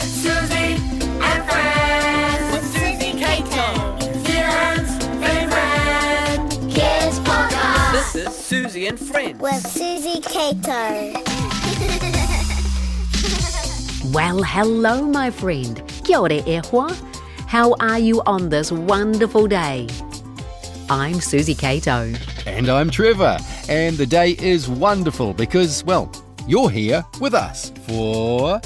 Suzy and Friends. With Suzy Cato. Zealand's favourite kids podcast. This is Suzy and Friends. With Suzy Cato. Well, hello, my friend. Kia ora e hoa. How are you on this wonderful day? I'm Suzy Cato. And I'm Trevor. And the day is wonderful because, well, you're here with us for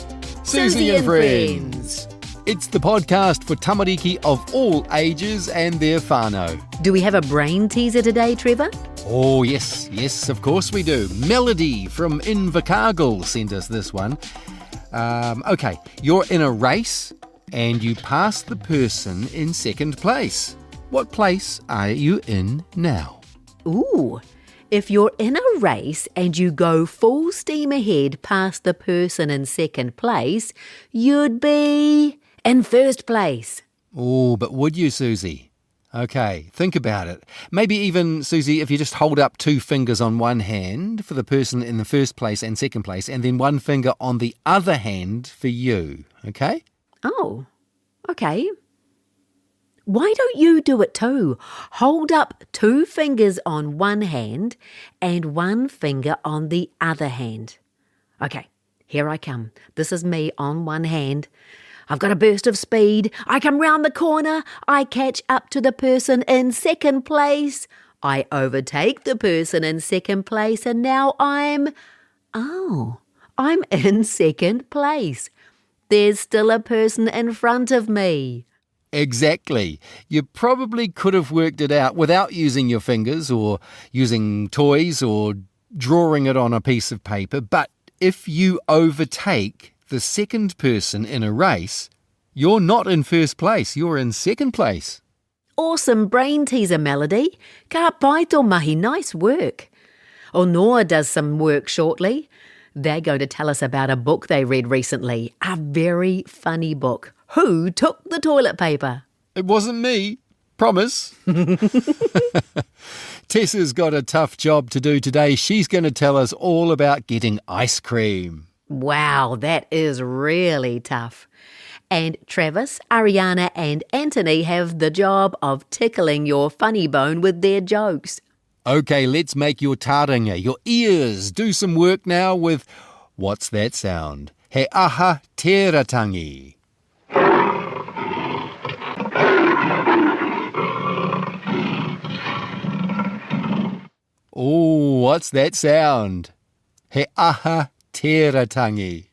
Suzy and Friends. It's the podcast for tamariki of all ages and their whānau. Do we have a brain teaser today, Trevor? Oh, yes, of course we do. Melody from Invercargill sent us this one. Okay, you're in a race and you pass the person in second place. What place are you in now? Ooh, if you're in a race and you go full steam ahead past the person in second place, you'd be in first place. Oh, but would you, Suzy? Okay, think about it. Maybe even, Suzy, if you just hold up two fingers on one hand for the person in the first place and second place, and then one finger on the other hand for you, okay? Oh, okay. Why don't you do it too? Hold up two fingers on one hand and one finger on the other hand. Okay, here I come. This is me on one hand. I've got a burst of speed. I come round the corner. I catch up to the person in second place. I overtake the person in second place and now I'm in second place. There's still a person in front of me. Exactly. You probably could have worked it out without using your fingers or using toys or drawing it on a piece of paper, but if you overtake the second person in a race, you're not in first place, you're in second place. Awesome brain teaser, Melody. Ka pai tō mahi, nice work. Nour does some work shortly. They're going to tell us about a book they read recently, a very funny book. Who took the toilet paper? It wasn't me, promise. Tessa's got a tough job to do today. She's going to tell us all about getting ice cream. Wow, that is really tough. And Travis, Ariana and Anthony have the job of tickling your funny bone with their jokes. Okay, let's make your taringa, your ears, do some work now with what's that sound? He aha tēratangi. Oh, what's that sound? He aha tēratangi.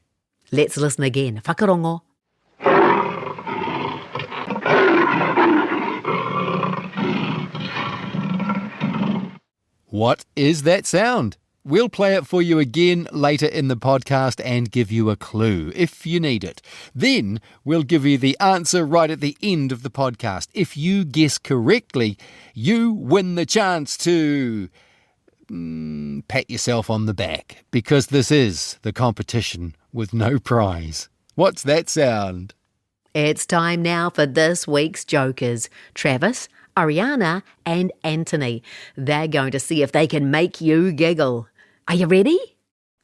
Let's listen again. Whakarongo. What is that sound? We'll play it for you again later in the podcast and give you a clue if you need it. Then we'll give you the answer right at the end of the podcast. If you guess correctly, you win the chance to pat yourself on the back because this is the competition with no prize. What's that sound? It's time now for this week's jokers. Travis, Ariana and Anthony. They're going to see if they can make you giggle. Are you ready?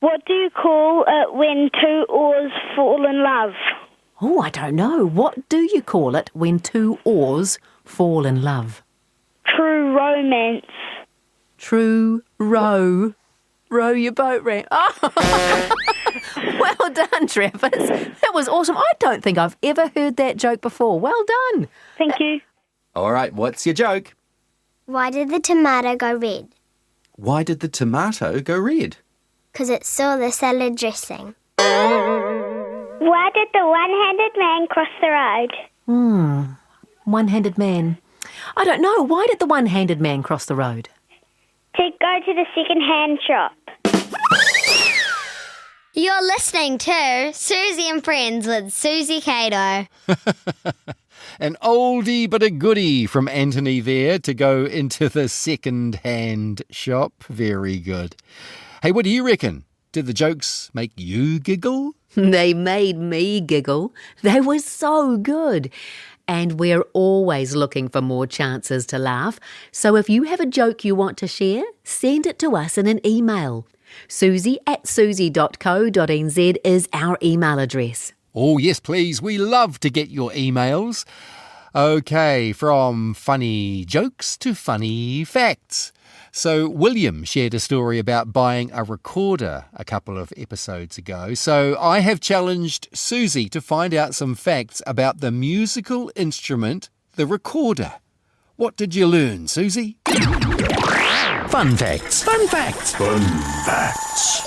What do you call it when two oars fall in love? Oh, I don't know. What do you call it when two oars fall in love? True romance. True row. Row your boat round. Oh. Well done, Travis. That was awesome. I don't think I've ever heard that joke before. Well done. Thank you. All right, what's your joke? Why did the tomato go red? Why did the tomato go red? 'Cause it saw the salad dressing. Why did the one-handed man cross the road? One-handed man. I don't know. Why did the one-handed man cross the road? To go to the second-hand shop. You're listening to Suzy and Friends with Suzy Cato. An oldie but a goodie from Anthony there to go into the second-hand shop. Very good. Hey, what do you reckon? Did the jokes make you giggle? They made me giggle. They were so good. And we're always looking for more chances to laugh. So if you have a joke you want to share, send it to us in an email. Suzy@suzy.co.nz is our email address. Oh, yes, please. We love to get your emails. Okay, from funny jokes to funny facts. So William shared a story about buying a recorder a couple of episodes ago. So I have challenged Suzy to find out some facts about the musical instrument, the recorder. What did you learn, Suzy? Fun facts. Fun facts. Fun facts.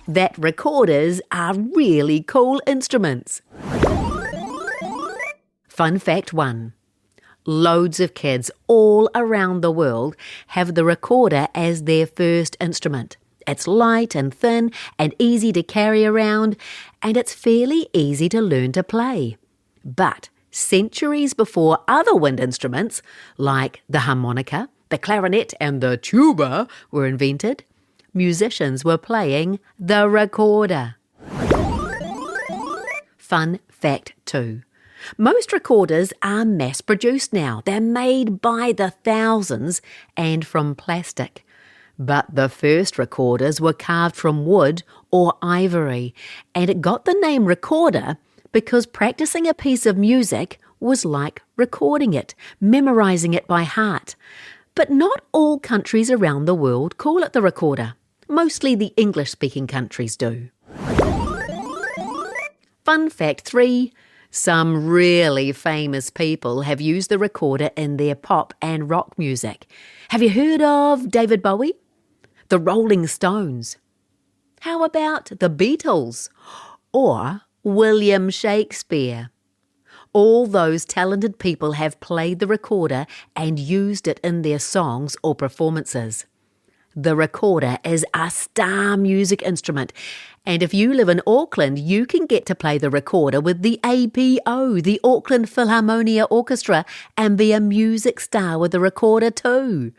That recorders are really cool instruments. Fun fact 1. Loads of kids all around the world have the recorder as their first instrument. It's light and thin and easy to carry around, and it's fairly easy to learn to play. But centuries before other wind instruments, like the harmonica, the clarinet and the tuba were invented, musicians were playing the recorder. Fun fact 2. Most recorders are mass-produced now. They're made by the thousands and from plastic. But the first recorders were carved from wood or ivory, and it got the name recorder because practicing a piece of music was like recording it, memorising it by heart. But not all countries around the world call it the recorder. Mostly the English-speaking countries do. Fun fact 3. Some really famous people have used the recorder in their pop and rock music. Have you heard of David Bowie? The Rolling Stones? How about the Beatles? Or William Shakespeare? All those talented people have played the recorder and used it in their songs or performances. The recorder is a star music instrument, and if you live in Auckland, you can get to play the recorder with the APO, the Auckland Philharmonia Orchestra, and be a music star with the recorder too.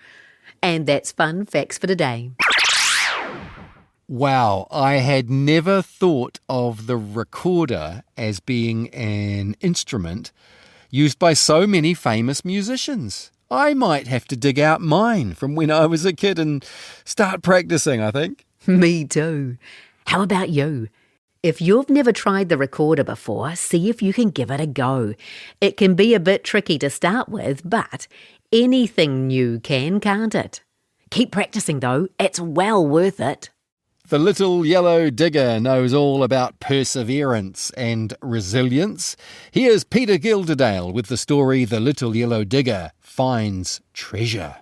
And that's Fun Facts for today. Wow, I had never thought of the recorder as being an instrument used by so many famous musicians. I might have to dig out mine from when I was a kid and start practicing, I think. Me too. How about you? If you've never tried the recorder before, see if you can give it a go. It can be a bit tricky to start with, but anything new can, can't it? Keep practicing though, it's well worth it. The little yellow digger knows all about perseverance and resilience. Here's Peter Gilderdale with the story The Little Yellow Digger Finds Treasure.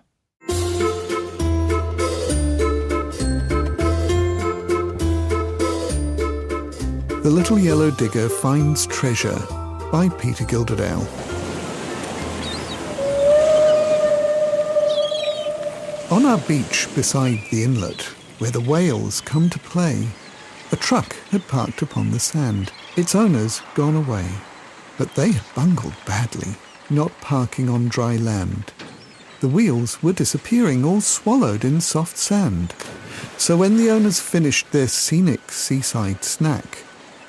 The Little Yellow Digger Finds Treasure by Peter Gilderdale. On our beach beside the inlet, where the whales come to play, a truck had parked upon the sand, its owners gone away. But they had bungled badly, not parking on dry land. The wheels were disappearing, all swallowed in soft sand. So when the owners finished their scenic seaside snack,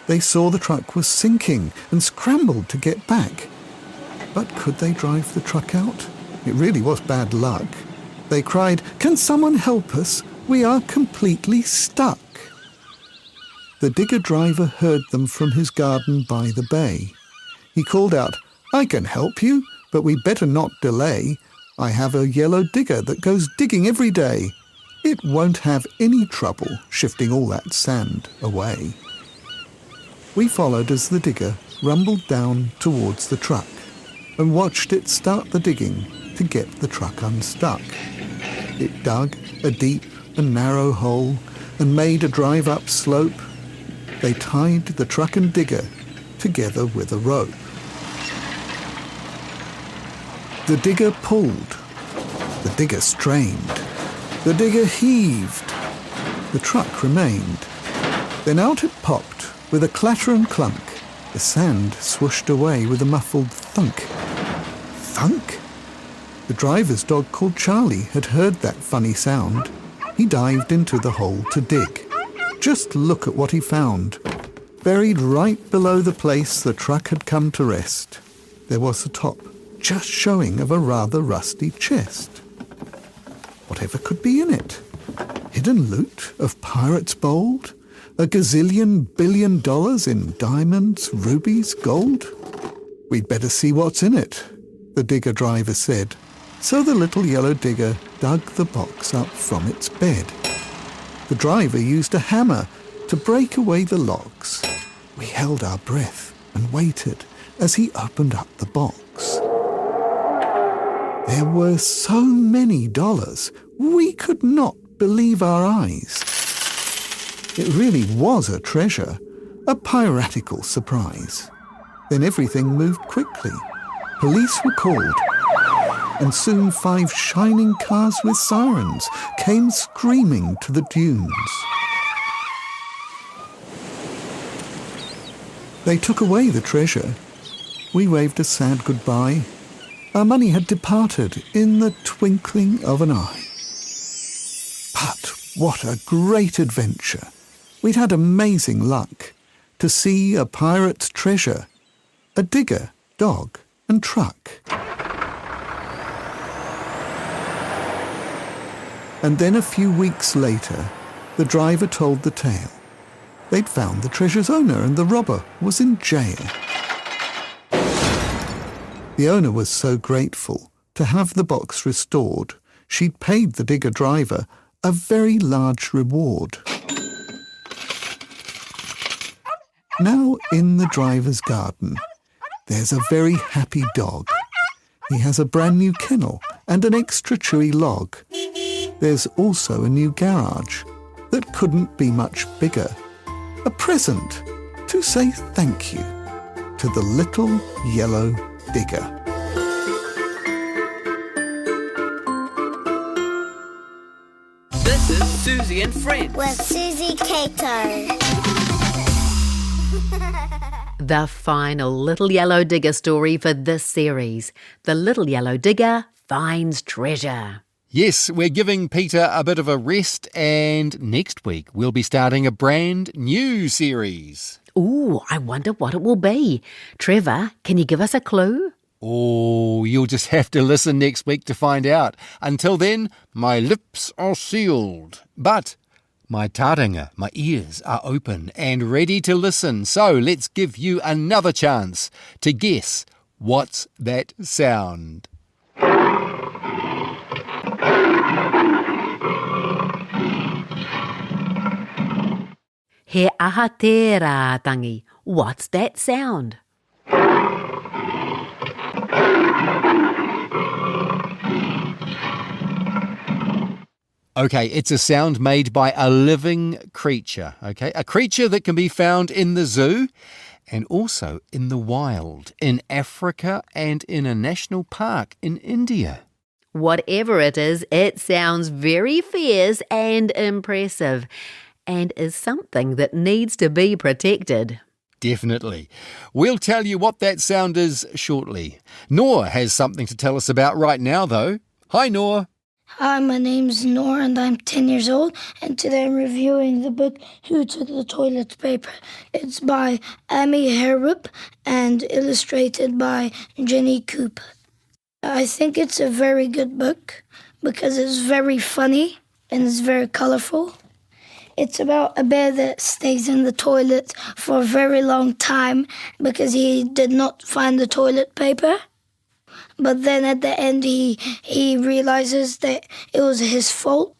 they saw the truck was sinking and scrambled to get back. But could they drive the truck out? It really was bad luck. They cried, "Can someone help us? We are completely stuck." The digger driver heard them from his garden by the bay. He called out, "I can help you, but we better not delay. I have a yellow digger that goes digging every day. It won't have any trouble shifting all that sand away." We followed as the digger rumbled down towards the truck and watched it start the digging to get the truck unstuck. It dug a deep and narrow hole and made a drive-up slope. They tied the truck and digger together with a rope. The digger pulled. The digger strained. The digger heaved. The truck remained. Then out it popped with a clatter and clunk. The sand swooshed away with a muffled thunk. Thunk? The driver's dog called Charlie had heard that funny sound. He dived into the hole to dig. Just look at what he found. Buried right below the place the truck had come to rest, there was the top, just showing of a rather rusty chest. Whatever could be in it? Hidden loot of pirates bold? A gazillion billion dollars in diamonds, rubies, gold? We'd better see what's in it, the digger driver said. So the little yellow digger dug the box up from its bed. The driver used a hammer to break away the locks. We held our breath and waited as he opened up the box. There were so many dollars, we could not believe our eyes. It really was a treasure, a piratical surprise. Then everything moved quickly. Police were called, and soon 5 shining cars with sirens came screaming to the dunes. They took away the treasure. We waved a sad goodbye. Our money had departed in the twinkling of an eye. But what a great adventure! We'd had amazing luck to see a pirate's treasure, a digger, dog and truck. And then a few weeks later, the driver told the tale. They'd found the treasure's owner and the robber was in jail. The owner was so grateful to have the box restored, she'd paid the digger driver a very large reward. Now in the driver's garden, there's a very happy dog. He has a brand new kennel and an extra chewy log. There's also a new garage that couldn't be much bigger. A present to say thank you to the little yellow digger. This is Suzy and Friends. With Suzy Cato. The final Little Yellow Digger story for this series. The Little Yellow Digger finds treasure. Yes, we're giving Peter a bit of a rest, and next week we'll be starting a brand new series. Ooh, I wonder what it will be. Trevor, can you give us a clue? Oh, you'll just have to listen next week to find out. Until then, my lips are sealed. But my taringa, my ears are open and ready to listen. So let's give you another chance to guess what's that sound. He aha te rā, tangi. What's that sound? Okay, it's a sound made by a living creature, okay? A creature that can be found in the zoo and also in the wild, in Africa and in a national park in India. Whatever it is, it sounds very fierce and impressive and is something that needs to be protected. Definitely. We'll tell you what that sound is shortly. Nour has something to tell us about right now, though. Hi, Nour. Hi, my name's Nour and I'm 10 years old, and today I'm reviewing the book Who Took the Toilet Paper. It's by Amy Harrop and illustrated by Jenny Cooper. I think it's a very good book because it's very funny and it's very colourful. It's about a bear that stays in the toilet for a very long time because he did not find the toilet paper. But then at the end he realizes that it was his fault.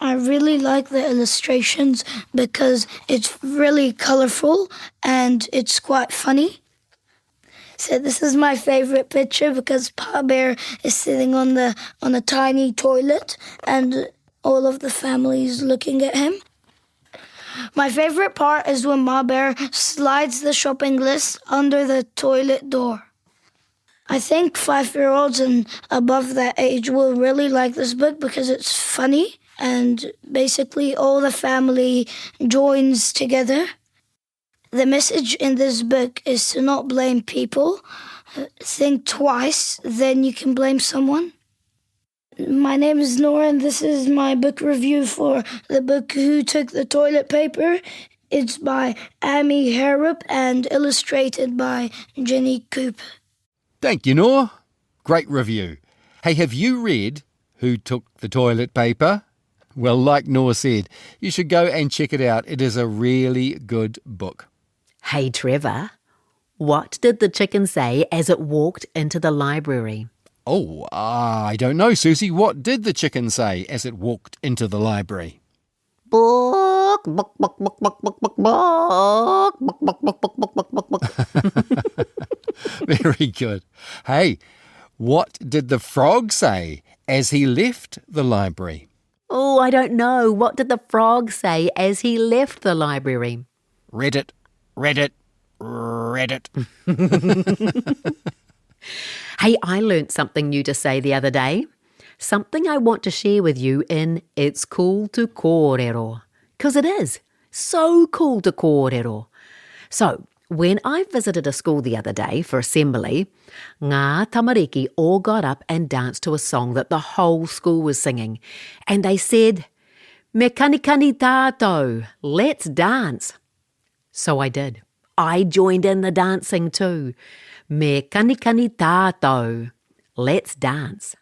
I really like the illustrations because it's really colourful and it's quite funny. So this is my favourite picture because Pa Bear is sitting on a tiny toilet and all of the family is looking at him. My favourite part is when Ma Bear slides the shopping list under the toilet door. I think 5-year-olds and above that age will really like this book because it's funny and basically all the family joins together. The message in this book is to not blame people. Think twice, then you can blame someone. My name is Nour and this is my book review for the book Who Took the Toilet Paper. It's by Amy Harrop and illustrated by Jenny Cooper. Thank you, Nour. Great review. Hey, have you read Who Took the Toilet Paper? Well, like Nour said, you should go and check it out. It is a really good book. Hey, Trevor, what did the chicken say as it walked into the library? Oh, I don't know, Suzy. What did the chicken say as it walked into the library? Book, book, book, book, book, book, book, book, book, book, book, book, book, book, book. Very good. Hey, what did the frog say as he left the library? Oh, I don't know. What did the frog say as he left the library? Read it, read it, read it. Hey, I learnt something new to say the other day. Something I want to share with you in It's Cool to Kōrero. 'Cause it is. So cool to kōrero. So, when I visited a school the other day for assembly, ngā tamariki all got up and danced to a song that the whole school was singing. And they said, "Me kanikani tātou, let's dance." So I did. I joined in the dancing too. Me kanikani tātou, let's dance.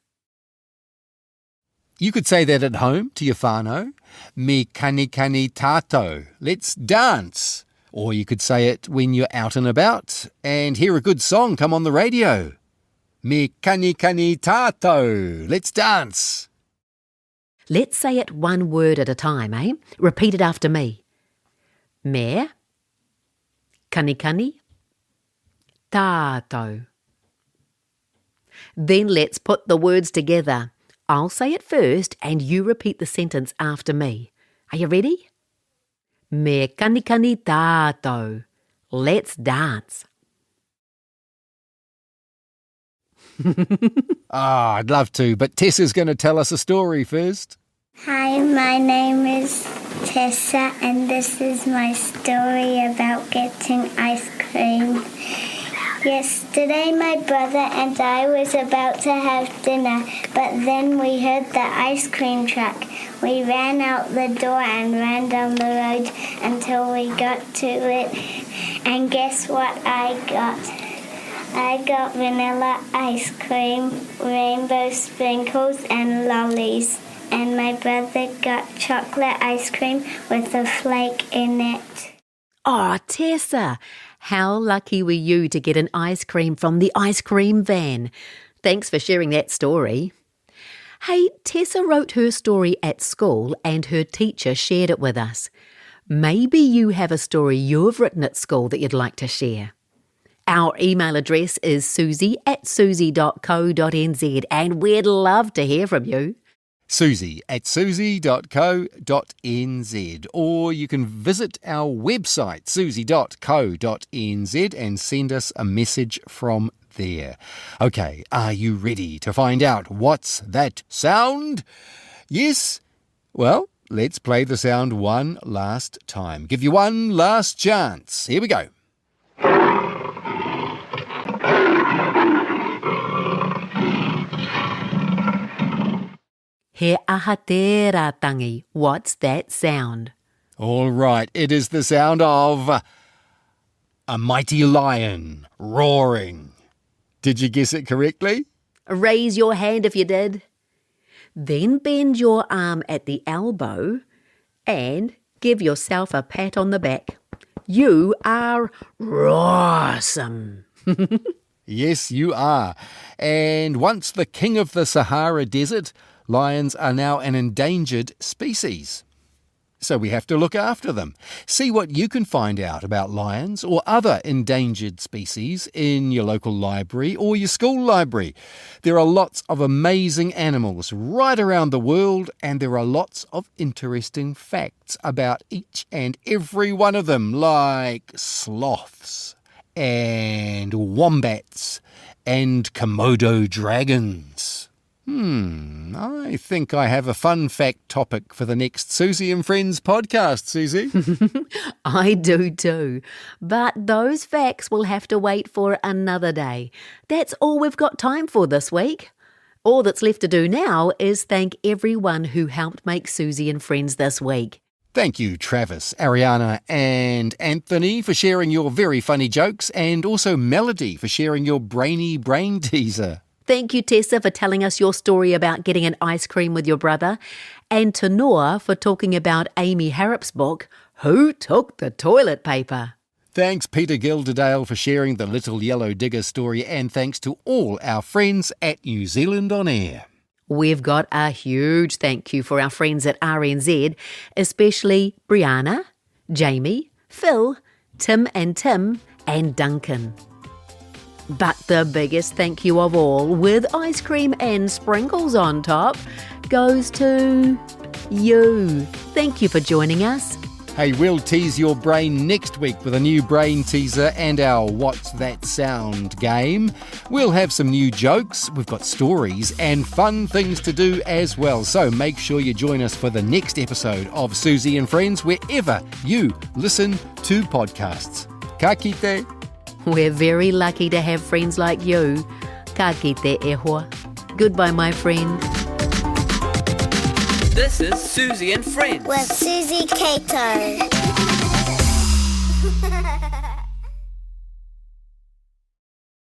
You could say that at home to your whānau. Me kanikani tātou, let's dance. Or you could say it when you're out and about and hear a good song come on the radio. Me kanikani tātou, let's dance. Let's say it one word at a time, eh? Repeat it after me. Me kanikani tātou. Then let's put the words together. I'll say it first and you repeat the sentence after me. Are you ready? Me kanikani tātou. Let's dance. I'd love to, but Tessa's going to tell us a story first. Hi, my name is Tessa, and this is my story about getting ice cream. Yesterday, my brother and I was about to have dinner, but then we heard the ice cream truck. We ran out the door and ran down the road until we got to it. And guess what I got? I got vanilla ice cream, rainbow sprinkles, and lollies. And my brother got chocolate ice cream with a flake in it. Oh, Tessa, how lucky were you to get an ice cream from the ice cream van? Thanks for sharing that story. Hey, Tessa wrote her story at school and her teacher shared it with us. Maybe you have a story you've written at school that you'd like to share. Our email address is suzy@suzy.co.nz and we'd love to hear from you. Suzy@suzy.co.nz, or you can visit our website suzy.co.nz and send us a message from there. Okay, are you ready to find out what's that sound? Yes? Well, let's play the sound one last time. Give you one last chance. Here we go. He aha tērā tangi. What's that sound? All right, it is the sound of a mighty lion roaring. Did you guess it correctly? Raise your hand if you did. Then bend your arm at the elbow and give yourself a pat on the back. You are awesome. Yes, you are. And once the king of the Sahara Desert, lions are now an endangered species. So we have to look after them. See what you can find out about lions or other endangered species in your local library or your school library. There are lots of amazing animals right around the world, and there are lots of interesting facts about each and every one of them, like sloths and wombats and Komodo dragons. I think I have a fun fact topic for the next Suzy and Friends podcast, Suzy. I do too. But those facts will have to wait for another day. That's all we've got time for this week. All that's left to do now is thank everyone who helped make Suzy and Friends this week. Thank you, Travis, Ariana and Anthony for sharing your very funny jokes, and also Melody for sharing your brainy brain teaser. Thank you, Tessa, for telling us your story about getting an ice cream with your brother. and to Nour for talking about Amy Harrop's book, Who Took the Toilet Paper? Thanks, Peter Gilderdale, for sharing the Little Yellow Digger story, and thanks to all our friends at New Zealand On Air. We've got a huge thank you for our friends at RNZ, especially Brianna, Jamie, Phil, Tim, and Duncan. But the biggest thank you of all, with ice cream and sprinkles on top, goes to you. Thank you for joining us. Hey, we'll tease your brain next week with a new brain teaser and our What's That Sound game. We'll have some new jokes, we've got stories and fun things to do as well. So make sure you join us for the next episode of Suzy and Friends wherever you listen to podcasts. Ka kite. We're very lucky to have friends like you. Ka kite e hoa. Goodbye, my friend. This is Suzy and Friends. With Suzy Cato.